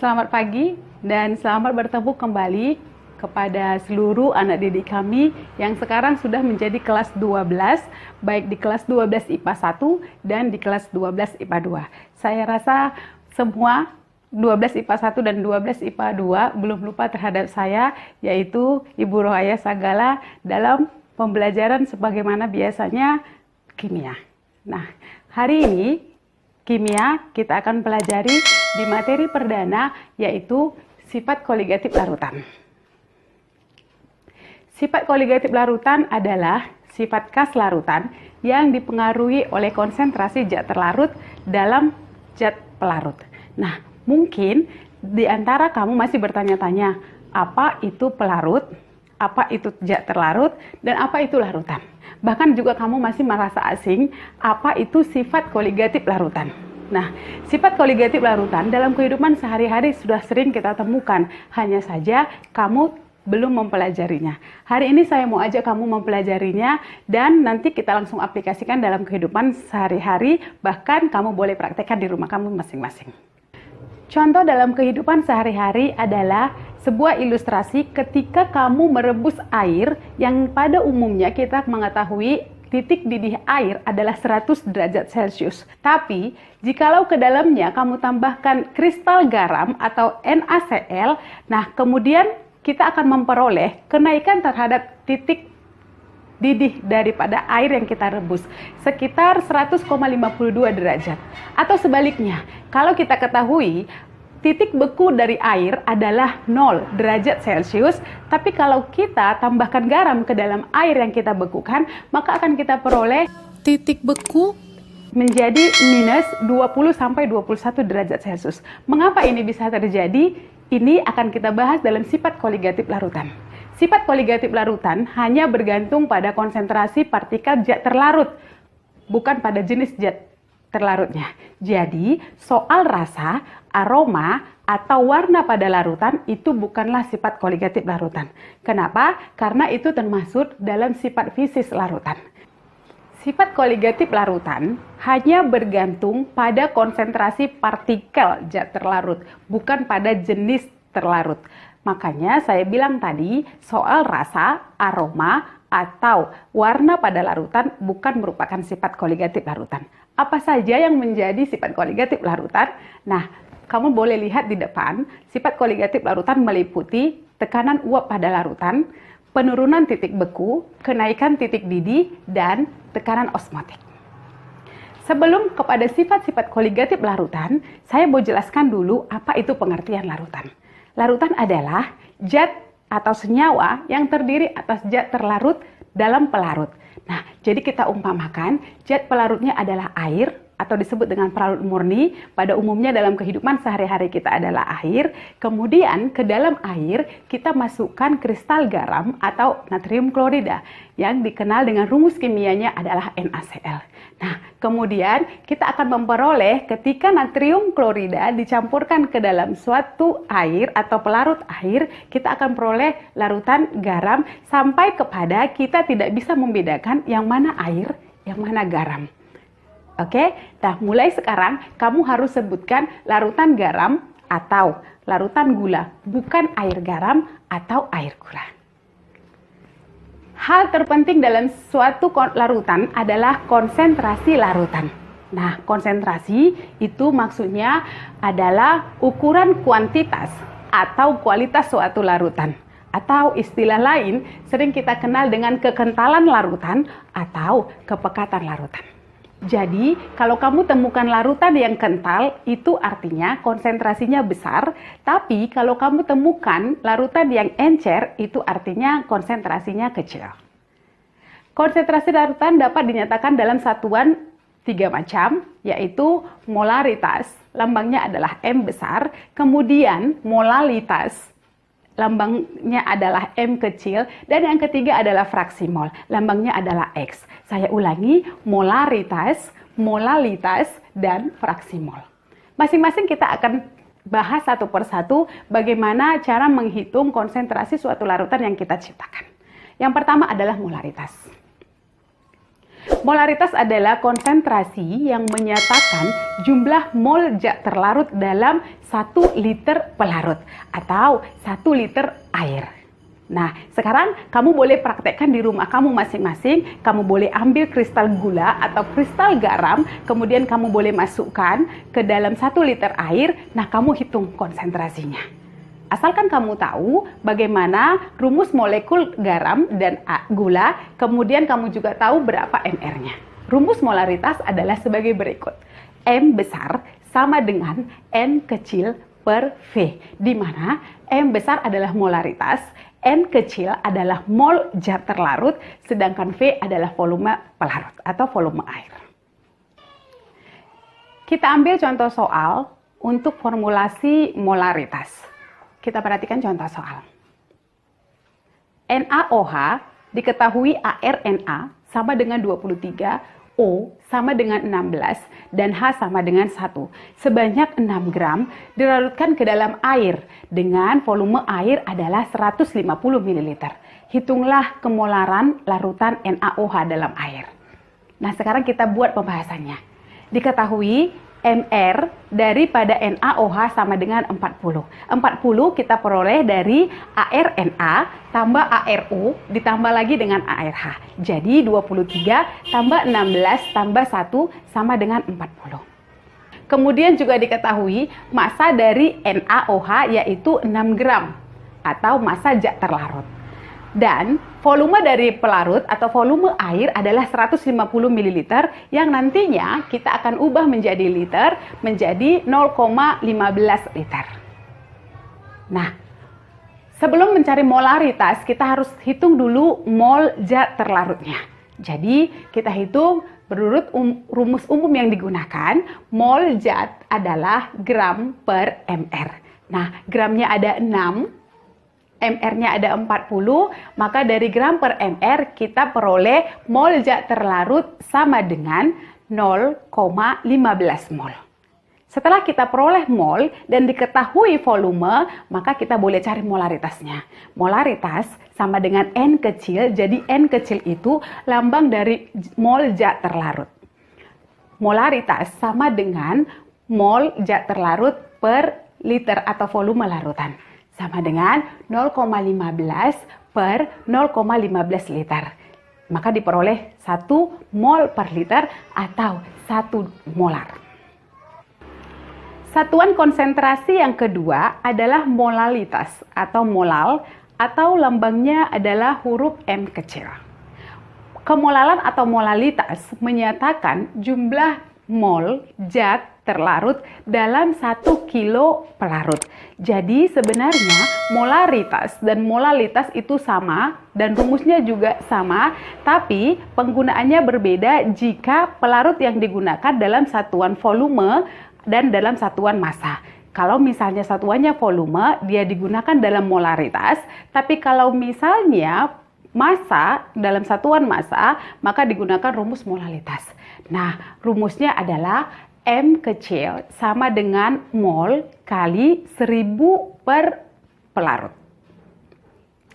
Selamat pagi dan selamat bertemu kembali kepada seluruh anak didik kami yang sekarang sudah menjadi kelas 12, baik di kelas 12 IPA 1 dan di kelas 12 IPA 2. Saya rasa semua 12 IPA 1 dan 12 IPA 2 belum lupa terhadap saya, yaitu Ibu Rohaya Sagala dalam pembelajaran sebagaimana biasanya kimia. Nah, hari ini kimia kita akan pelajari di materi perdana, yaitu sifat koligatif larutan. Sifat koligatif larutan adalah sifat khas larutan yang dipengaruhi oleh konsentrasi zat terlarut dalam zat pelarut. Nah, mungkin di antara kamu masih bertanya-tanya, apa itu pelarut, apa itu zat terlarut, dan apa itu larutan. Bahkan juga kamu masih merasa asing, apa itu sifat koligatif larutan. Nah, sifat koligatif larutan dalam kehidupan sehari-hari sudah sering kita temukan, hanya saja kamu belum mempelajarinya. Hari ini saya mau ajak kamu mempelajarinya dan nanti kita langsung aplikasikan dalam kehidupan sehari-hari, bahkan kamu boleh praktekkan di rumah kamu masing-masing. Contoh dalam kehidupan sehari-hari adalah sebuah ilustrasi ketika kamu merebus air yang pada umumnya kita mengetahui titik didih air adalah 100 derajat Celcius. Tapi, jikalau ke dalamnya kamu tambahkan kristal garam atau NaCl, nah kemudian kita akan memperoleh kenaikan terhadap titik didih daripada air yang kita rebus sekitar 100,52 derajat. Atau sebaliknya, kalau kita ketahui titik beku dari air adalah 0 derajat Celcius, tapi kalau kita tambahkan garam ke dalam air yang kita bekukan, maka akan kita peroleh titik beku menjadi minus 20-21 derajat Celcius. Mengapa ini bisa terjadi? Ini akan kita bahas dalam sifat koligatif larutan. Sifat koligatif larutan hanya bergantung pada konsentrasi partikel zat terlarut, bukan pada jenis zat terlarutnya. Jadi, soal rasa, aroma, atau warna pada larutan itu bukanlah sifat koligatif larutan. Kenapa? Karena itu termasuk dalam sifat fisis larutan. Sifat koligatif larutan hanya bergantung pada konsentrasi partikel zat terlarut, bukan pada jenis terlarut. Makanya saya bilang tadi, soal rasa, aroma, atau warna pada larutan bukan merupakan sifat koligatif larutan. Apa saja yang menjadi sifat koligatif larutan? Nah, kamu boleh lihat di depan, sifat koligatif larutan meliputi tekanan uap pada larutan, penurunan titik beku, kenaikan titik didih, dan tekanan osmotik. Sebelum kepada sifat-sifat koligatif larutan, saya mau jelaskan dulu apa itu pengertian larutan. Larutan adalah zat atau senyawa yang terdiri atas zat terlarut dalam pelarut. Nah, jadi kita umpamakan zat pelarutnya adalah air atau disebut dengan pelarut murni. Pada umumnya dalam kehidupan sehari-hari kita adalah air. Kemudian ke dalam air kita masukkan kristal garam atau natrium klorida yang dikenal dengan rumus kimianya adalah NaCl. Nah, kemudian kita akan memperoleh ketika natrium klorida dicampurkan ke dalam suatu air atau pelarut air, kita akan peroleh larutan garam sampai kepada kita tidak bisa membedakan yang mana air, yang mana garam. Oke, nah mulai sekarang kamu harus sebutkan larutan garam atau larutan gula, bukan air garam atau air gula. Hal terpenting dalam suatu larutan adalah konsentrasi larutan. Nah, konsentrasi itu maksudnya adalah ukuran kuantitas atau kualitas suatu larutan. Atau istilah lain sering kita kenal dengan kekentalan larutan atau kepekatan larutan. Jadi, kalau kamu temukan larutan yang kental, itu artinya konsentrasinya besar. Tapi, kalau kamu temukan larutan yang encer, itu artinya konsentrasinya kecil. Konsentrasi larutan dapat dinyatakan dalam satuan 3 macam, yaitu molaritas, lambangnya adalah M besar. Kemudian, molalitas, lambangnya adalah M kecil, dan yang ketiga adalah fraksi mol, lambangnya adalah X. Saya ulangi, molaritas, molalitas, dan fraksi mol. Masing-masing kita akan bahas satu persatu bagaimana cara menghitung konsentrasi suatu larutan yang kita ciptakan. Yang pertama adalah molaritas. Molaritas adalah konsentrasi yang menyatakan jumlah mol zat terlarut dalam 1 liter pelarut atau 1 liter air. Nah, sekarang kamu boleh praktekkan di rumah kamu masing-masing. Kamu boleh ambil kristal gula atau kristal garam, kemudian kamu boleh masukkan ke dalam 1 liter air. Nah, kamu hitung konsentrasinya. Asalkan kamu tahu bagaimana rumus molekul garam dan gula, kemudian kamu juga tahu berapa mR-nya. Rumus molaritas adalah sebagai berikut. M besar sama dengan N kecil per V, di mana M besar adalah molaritas, N kecil adalah mol zat terlarut, sedangkan V adalah volume pelarut atau volume air. Kita ambil contoh soal untuk formulasi molaritas. Kita perhatikan contoh soal. NaOH diketahui ArNa sama dengan 23, O sama dengan 16, dan H sama dengan 1. Sebanyak 6 gram dilarutkan ke dalam air dengan volume air adalah 150 ml. Hitunglah kemolaran larutan NaOH dalam air. Nah, sekarang kita buat pembahasannya. Diketahui MR daripada NaOH sama dengan 40. 40 kita peroleh dari ArNa tambah ArO ditambah lagi dengan ArH. Jadi 23 tambah 16 tambah 1 sama dengan 40. Kemudian juga diketahui massa dari NaOH yaitu 6 gram atau massa zat terlarut. Dan volume dari pelarut atau volume air adalah 150 ml yang nantinya kita akan ubah menjadi liter menjadi 0,15 liter. Nah, sebelum mencari molaritas kita harus hitung dulu mol zat terlarutnya. Jadi kita hitung berurut rumus umum yang digunakan. Mol zat adalah gram per mR. Nah, gramnya ada 6. MR-nya ada 40, maka dari gram per MR kita peroleh mol zat terlarut sama dengan 0,15 mol. Setelah kita peroleh mol dan diketahui volume, maka kita boleh cari molaritasnya. Molaritas sama dengan N kecil, jadi N kecil itu lambang dari mol zat terlarut. Molaritas sama dengan mol zat terlarut per liter atau volume larutan. Sama dengan 0,15 per 0,15 liter. Maka diperoleh 1 mol per liter atau 1 molar. Satuan konsentrasi yang kedua adalah molalitas atau molal atau lambangnya adalah huruf M kecil. Kemolalan atau molalitas menyatakan jumlah mol zat terlarut dalam 1 kilo pelarut. Jadi sebenarnya molaritas dan molalitas itu sama dan rumusnya juga sama, tapi penggunaannya berbeda jika pelarut yang digunakan dalam satuan volume dan dalam satuan massa. Kalau misalnya satuannya volume, dia digunakan dalam molaritas, tapi kalau misalnya massa dalam satuan massa, maka digunakan rumus molalitas. Nah, rumusnya adalah M kecil sama dengan mol kali 1000 per pelarut.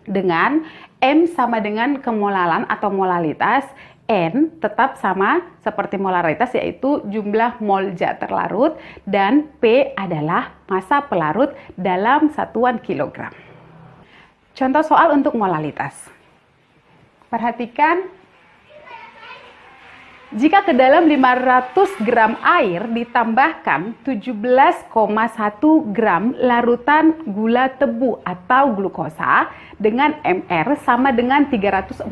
Dengan M sama dengan kemolalan atau molalitas, N tetap sama seperti molaritas yaitu jumlah mol zat terlarut dan P adalah massa pelarut dalam satuan kilogram. Contoh soal untuk molalitas. Perhatikan, jika ke dalam 500 gram air ditambahkan 17,1 gram larutan gula tebu atau glukosa dengan MR sama dengan 342.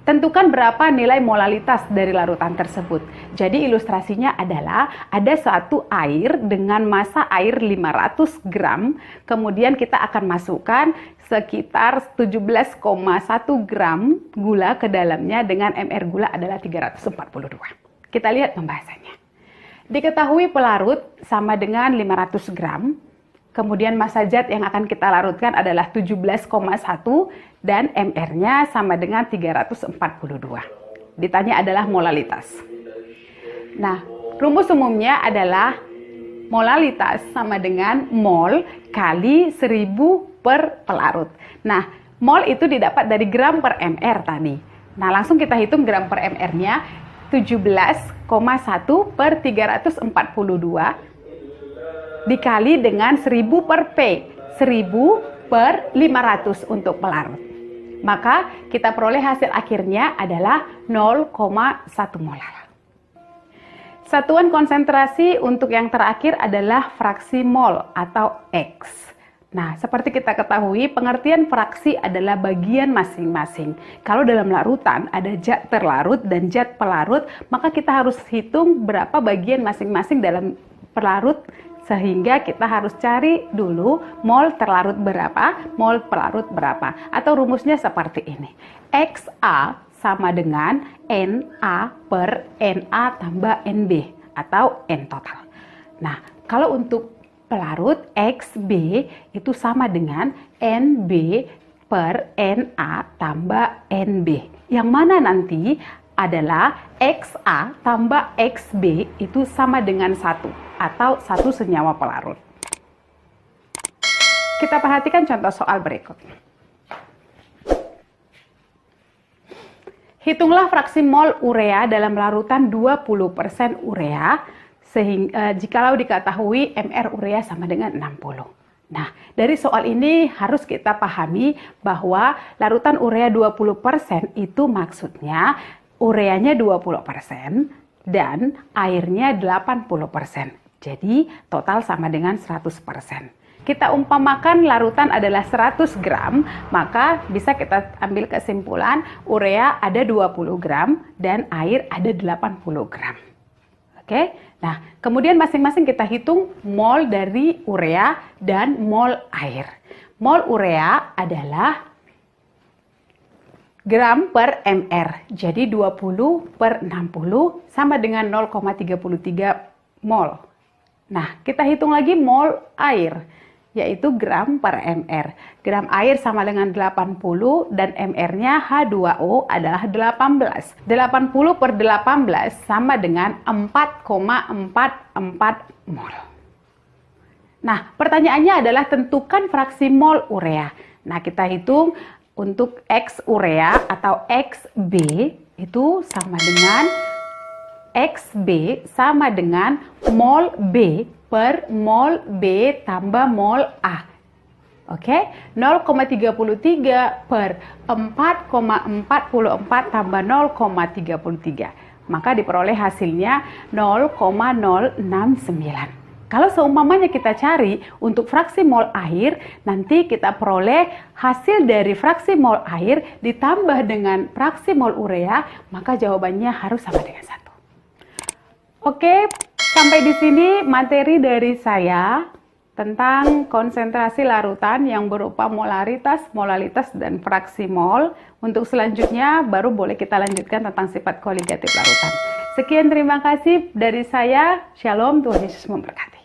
Tentukan berapa nilai molalitas dari larutan tersebut. Jadi ilustrasinya adalah ada suatu air dengan massa air 500 gram, kemudian kita akan masukkan sekitar 17,1 gram gula ke dalamnya dengan MR gula adalah 342. Kita lihat pembahasannya. Diketahui pelarut sama dengan 500 gram, kemudian massa zat yang akan kita larutkan adalah 17,1 dan MR-nya sama dengan 342. Ditanya adalah molalitas. Nah, rumus umumnya adalah molalitas sama dengan mol kali 1000 per pelarut. Nah, mol itu didapat dari gram per MR tadi. Nah, langsung kita hitung gram per mr-nya, 17,1 per 342 dikali dengan 1000 per P, 1000 per 500 untuk pelarut. Maka kita peroleh hasil akhirnya adalah 0,1 molar. Satuan konsentrasi untuk yang terakhir adalah fraksi mol atau X. Nah, seperti kita ketahui, pengertian fraksi adalah bagian masing-masing. Kalau dalam larutan ada zat terlarut dan zat pelarut, maka kita harus hitung berapa bagian masing-masing dalam pelarut, sehingga kita harus cari dulu mol terlarut berapa, mol pelarut berapa. Atau rumusnya seperti ini. XA sama dengan Na per Na tambah Nb atau N total. Nah, kalau untuk pelarut XB itu sama dengan Nb per Na tambah Nb. Yang mana nanti adalah XA tambah XB itu sama dengan 1 atau 1 senyawa pelarut. Kita perhatikan contoh soal berikut. Hitunglah fraksi mol urea dalam larutan 20% urea, sehingga jikalau diketahui MR urea sama dengan 60. Nah, dari soal ini harus kita pahami bahwa larutan urea 20% itu maksudnya ureanya 20% dan airnya 80%. Jadi total sama dengan 100%. Kita umpamakan larutan adalah 100 gram, maka bisa kita ambil kesimpulan urea ada 20 gram dan air ada 80 gram. Oke, nah kemudian masing-masing kita hitung mol dari urea dan mol air. Mol urea adalah gram per mr, jadi 20 per 60 sama dengan 0,33 mol. Nah, kita hitung lagi mol air, yaitu gram per mr. Gram air sama dengan 80 dan mr-nya H2O adalah 18. 80 per 18 sama dengan 4,44 mol. Nah, pertanyaannya adalah tentukan fraksi mol urea. Nah, kita hitung untuk X urea atau XB itu sama dengan XB sama dengan mol B per mol B tambah mol A. Oke, 0,33 per 4,44 tambah 0,33. Maka diperoleh hasilnya 0,069. Kalau seumpamanya kita cari untuk fraksi mol air, nanti kita peroleh hasil dari fraksi mol air ditambah dengan fraksi mol urea, maka jawabannya harus sama dengan 1. Oke, sampai di sini materi dari saya tentang konsentrasi larutan yang berupa molaritas, molalitas, dan fraksi mol. Untuk selanjutnya baru boleh kita lanjutkan tentang sifat koligatif larutan. Sekian, terima kasih dari saya. Shalom, Tuhan Yesus memberkati.